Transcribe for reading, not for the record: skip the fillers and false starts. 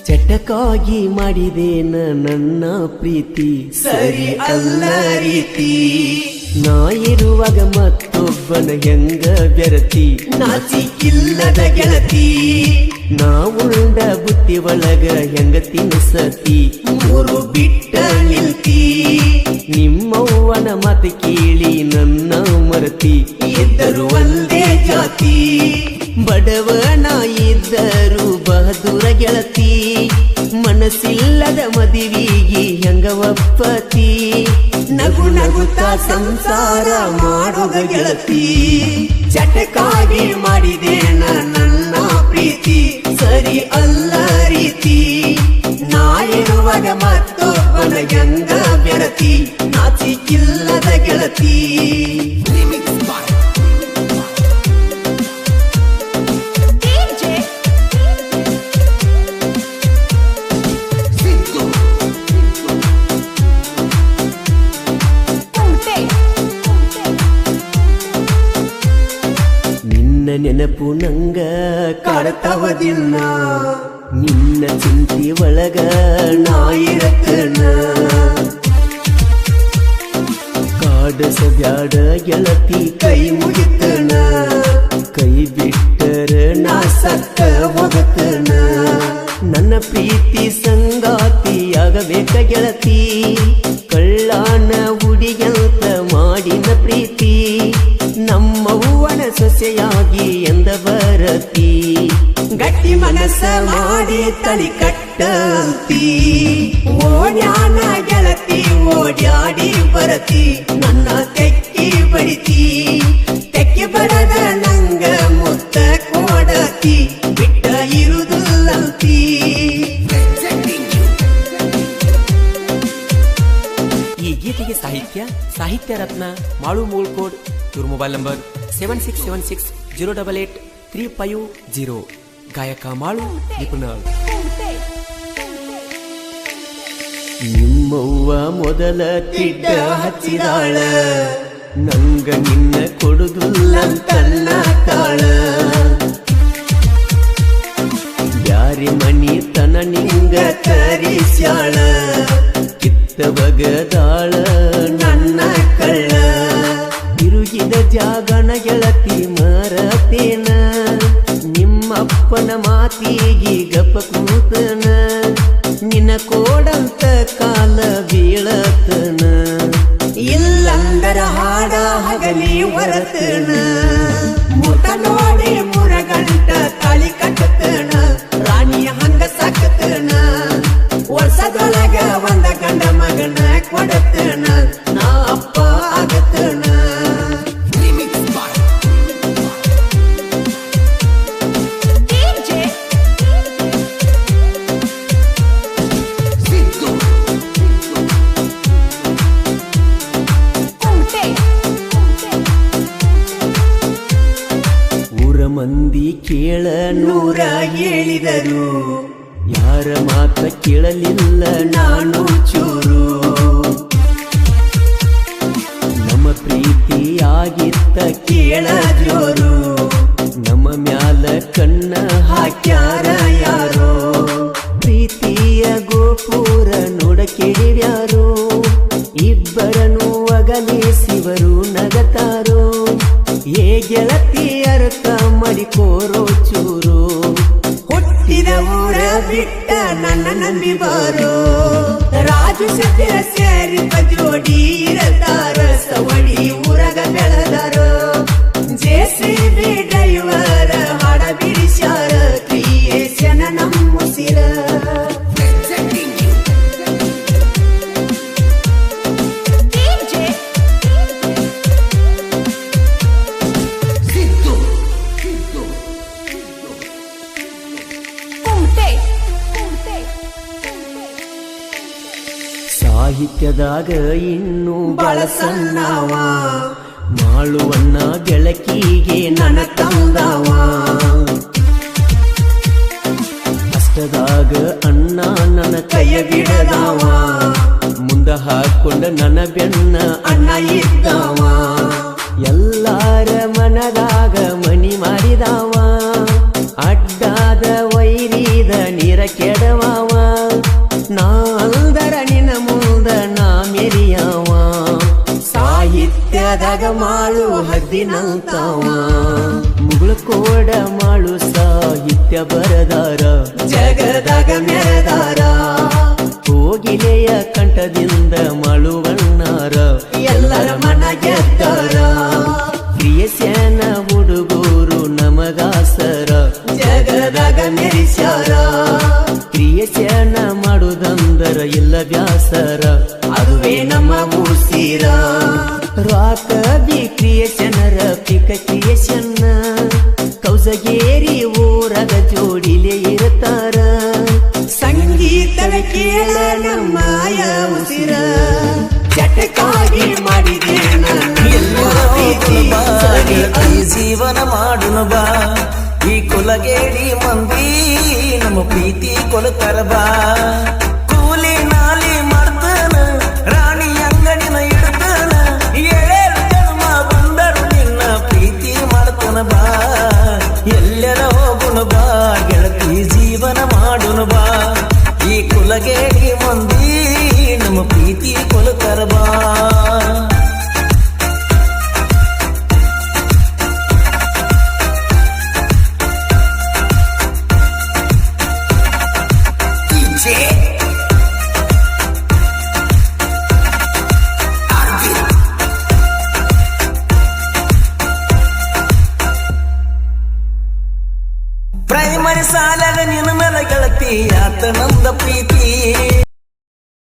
ಚಟಕ್ಕಾಗಿ ಮಾಡಿದೇನ ನನ್ನ ಪ್ರೀತಿ ಸರಿ ಅಲ್ಲ ರೀತಿ. ನಾ ಇರುವಾಗ ಮತ್ತೊಬ್ಬನ ಹೆಂಗ ಬೆರತಿ ನಾಚಿಕಿಲ್ಲದ ಗೆಳತಿ. ನಾ ಉಂಡ ಬುತ್ತಿ ಒಳಗ ಹೆಂಗ ತಿನ್ಸತಿ ಮೂರು ಬಿಟ್ಟ ನಿಲ್ತಿ. ನಿಮ್ಮವ್ವನ ಮಾತು ಕೇಳಿ ನನ್ನ ಮರತಿ ಇದ್ದರು ಒಂದೇ ಜಾತಿ. ಬಡವನ ಇದ್ದರು ಬಹದೂರ ಗೆಳತಿ. ಮನಸ್ಸಿಲ್ಲದ ಮದುವಿಗೆ ಹೆಂಗ ಒಪ್ಪತಿ ನಗು ನಗುತ್ತಾ ಸಂಸಾರ ಮಾಡೋಗ ಗೆಳತಿ. ಚಟಕ್ಕಾಗಿ ಮಾಡಿದೇನ ನನ್ನ ಪ್ರೀತಿ ಸರಿ ಅಲ್ಲ ರೀತಿ. ನಾ ಇರುವಾಗ ಮತ್ತೊಬ್ಬನ ಹೆಂಗ ಬೆರತಿ ನಾಚಿಕಿಲ್ಲದ ಗೆಳತಿ. ನೆನಪು ನಂಗ ಕಾಡ್ತಾವ ದಿನ. ನಿನ್ನ ಚಿಂತೆ ಒಳಗ ನಾ ಇರತನ. ಕಾಡಸಬ್ಯಾಡ ಗೆಳತಿ ಕೈ ಮುಗಿತನ. ಕೈ ಬಿಟ್ಟರ ನಾ ಸತ್ತ ಹೋಗತನ. ನನ್ನ ಪ್ರೀತಿ ಸಂಗಾತಿಯಾಗಬೇಕ ಗೆಳತಿ. ಕಳ್ಳಾನ ಹುಡಿಗಂತ ಮಾಡಿನ ಪ್ರೀತಿ ನಮ್ಮವ್ವನ ಸೊಸೆಯಾಗಿ ಎಂದ ಬರತಿ. ಗಟ್ಟಿ ಮನಸ್ಸ ಮಾಡಿ ತಳಿ ಕಟ್ಟಂತಿ. ಓಡ್ಯಾನ ಗೆಳತಿ ಓಡ್ಯಾಡಿ ಬರತಿ. ನನ್ನ ತೆಕ್ಕಿ ಬಡಿತಿ. ತೆಕ್ಕಿ ಬಡದ ನಂಗ ಮುತ್ತ ಕೊಡತಿ. ಬಿಟ್ಟ ಇರುವುದಿಲ್ಲಂತಿ. ಈ ಗೀತೆಗೆ ಸಾಹಿತ್ಯ ರತ್ನ ಮಾಳು ಮೂಳ್ಕೋಡ್. ಇವ್ರ ಮೊಬೈಲ್ ನಂಬರ್ 7676088350. ಗಾಯಕ ಮಾಳು ನಿಪುಣಾಳ್. ನಿಮ್ಮವ್ವ ಮೊದಲ ತಿಡ್ಡ ಹಚ್ಚಿದಾಳ. ನಂಗ ನಿನ್ನ ಕೊಡುದುಲ್ಲಂತನ್ನ ತಾಳ. ಬ್ಯಾರಿ ಮನಿ ತನ ನಿಂಗ ಕರಿಸ್ಯಾಳ. ಕಿತ್ತ ಬಗದಾಳ ನನ್ನ ಕಳ್ಳ. ತಿರುಗಿದ ಜಾಗಣ ಗೆಳತಿ ಮರತೇನ. ನಿಮ್ಮಪ್ಪನ ಮಾತಿಗೆ ಗಪ ಕೂತನ. ನಿನ್ನ ಕೋಡಂತ ಕಾಲ ಬೀಳತನ. ಇಲ್ಲಂದರ ಹಾಡ ಹಗಲಿ ಹೊರತನ. ಮುಟ ನೋಡಿ ಮುರಗಂಟ ತಾಳಿ ಕಟ್ಟತನ. ರಾಣಿಯ ಹಂಗ ಸಾಕತನ. ವರ್ಷದೊಳಗ ಒಂದ ಗಂಡ ಮಗನ ಕೊಡತನ. ನಾ ಅಪ್ಪ ಆಗತನ. ಊರ ಮಂದಿ ಕೇಳ ನೂರ ಹೇಳಿದರು ಯಾರ ಮಾತ ಕೇಳಲಿಲ್ಲ ನಾನು ಚೂರು. ನಮ್ಮ ಪ್ರೀತಿ ಆಗಿತ್ತ ಕೇಳ ಜೋರು. ನಮ್ಮ ಮ್ಯಾಲ ಕಣ್ಣ ಹಾಕ್ಯಾರ ಯಾರೋ. ಪ್ರೀತಿಯ ಗೋಪುರ ನೋಡ ಕೇಳ್ಯಾರೋ. ಇಬ್ಬರನು ಅಗಲಿಸಿವರು ನಗತಾರೋ. ಏ ಗೆಳತಿ ಅರ್ಥ ಮಾಡಿಕೋರೋ ಚೂರು. ಹುಟ್ಟಿದ ಊರ ಬಿಟ್ಟ ನನ್ನ ನಂಬಿ ಬಾರೋ. ರಾಜು ಸತ್ಯ ಸೇರಿದ ಜೋಡಿ ಇರತಾರ. ಸವಡಿ ಊರಗ ಬೆಳೆದಾರೋ. ಜೆಸಿಬಿ ಡ್ರೈವರ ಹಾಡ ಬಿಡಿಸ್ಯಾರ. ಕ್ರಿಯೇಷನ್ ನಮ್ಮುಸಿರ. ಸಾಹಿತ್ಯದಾಗ ಇನ್ನೂ ಬಳಸನ್ನವ. ಮಾಳುವನ್ನ ಬೆಳಕಿಗೆ ನನ್ನ ತಂದವ. ಹಾಕೊಂಡ ನನ್ನ ಬೆನ್ನ ಅಣ್ಣ ಇದ್ದವ ಎಲ್ಲಾರ ಮನದಾಗ ಮನಿ ಮಾಡಿದವ ಅಡ್ಡಾದ ವೈರಿದ ನೀರ ಕೆಡವವ ನಾ ಅಲ್ದರ ನಿನ್ನ ಮುಂದ ನಾ ಮೆರಿಯವ ಸಾಹಿತ್ಯದಾಗ ಮಾಳು ಹದ್ದಿನಂತವ ಮುಗುಳ್ಕೋಡ ಮಾಳು ಸಾಹಿತ್ಯ ಬರದಾರ ಜಗದಾಗ ಮೆರೆದಾರ ಕೋಗಿಲೆಯ ಕಂಠದಿಂದ ಮಾಳುವಣ್ಣಾರ ಎಲ್ಲರ ಮನ ಗೆದ್ದಾರ ಪ್ರಿಯಸ್ಯನ ಹುಡುಗೂರು ನಮಗಾಸರ ಜಗದಾಗ ಮೆರಿಸ್ಯಾರ ಪ್ರಿಯಸ್ಯನ ಮಾಡುದಂದರ ಇಲ್ಲ ಬ್ಯಾಸರ ಅದುವೇ ನಮ್ಮ ಉಸಿರ ರಾಕ ಬಿ ಕ್ರಿಯೇಶನರ ಪಿಕ ಕ್ರಿಯೇಶನ್ನ ಕೌಸಗೇರಿ ಊರಗ ಜೋಡಿಲೆ ಇರ್ತಾರ ಸಂಗೀತವೇ ಕೇಳ ನಮ್ಮಯ ಉಸಿರ ಚಟಕಾಗಿ ಮಾಡಿದೆ ಈ ಜೀವನ ಮಾಡುನು ಬಾ ಈ ಕುಲಗೇಡಿ ಮಂದಿ ನಮ್ಮ ಪ್ರೀತಿ ಕೊಲತರ ಬಾ ಕೂಲಿ ನಾಲಿ ಮಾಡ್ತಾನ ರಾಣಿ ಅಂಗಡಿನ ಇಡ್ತಾನ ಏಳೇಳು ಜನ್ಮ ಬಂದರು ನಿನ್ನ ಪ್ರೀತಿ ಮಾಡ್ತಾನ ಬಾ ಎಲ್ಲರ ಹೋಗುನು ಬಾ ಗೆಳತಿ ಜೀವನ ಮಾಡುನು ಬಾ ಈ ಕುಲಗೇಡಿ ಮಂದಿ ನಮ್ಮ ಪ್ರೀತಿ ಕೊಲತರ ಬಾ ಪ್ರೈಮರಿ ಸಾಲಾಗ ನಿನ್ನ ಮೇಲೆ ಗೆಳತಿ ಆತ ನಂದ ಪ್ರೀತಿ